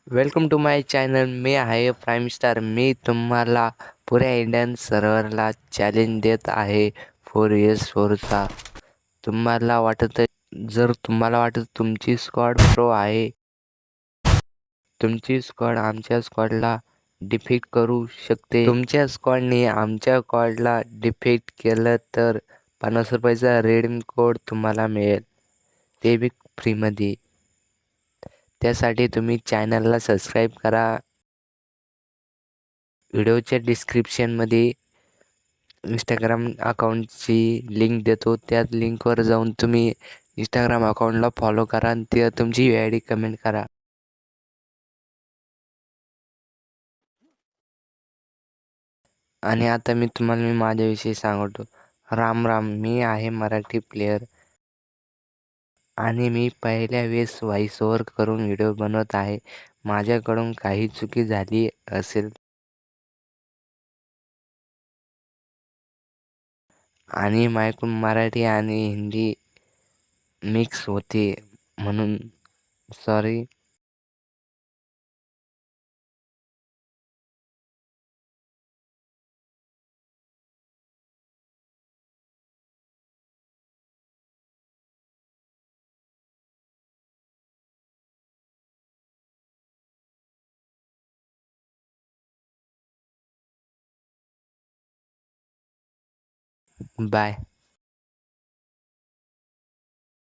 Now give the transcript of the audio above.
Welcome to my channel. मी आहे prime star. मी तुम्हाला पुऱ्या इंडियन सर्व्हरला चॅलेंज देत आहे 4vs4चा. जर तुम्हाला वाटत तुमची स्क्वॉड प्रो आहे, तुमची स्क्वॉड आमच्या स्क्वॉडला डिफीट करू शकते. तुमच्या स्क्वॉडने आमच्या स्क्वॉडला डिफीट केलं तर 50 रुपयाचा रेडीम कोड तुम्हाला मिळेल, ते बी फ्रीमध्ये. त्यासाठी तुम्ही चॅनलला सबस्क्राईब करा. व्हिडिओच्या डिस्क्रिप्शनमध्ये इंस्टाग्राम अकाउंटची लिंक देतो. त्या लिंकवर जाऊन तुम्ही इंस्टाग्राम अकाउंटला फॉलो करा आणि ते तुमची ID कमेंट करा. आणि आता मी तुम्हाला माझ्याविषयी सांगतो. राम राम. मी आहे मराठी प्लेयर आणि मी पहिल्या वेळेस व्हॉइस ओव्हर करून व्हिडिओ बनवत आहे. माझ्याकडून काही चुकी झाली असेल आणि माझ्याकडून मराठी आणि हिंदी मिक्स होते, म्हणून सॉरी. बाय.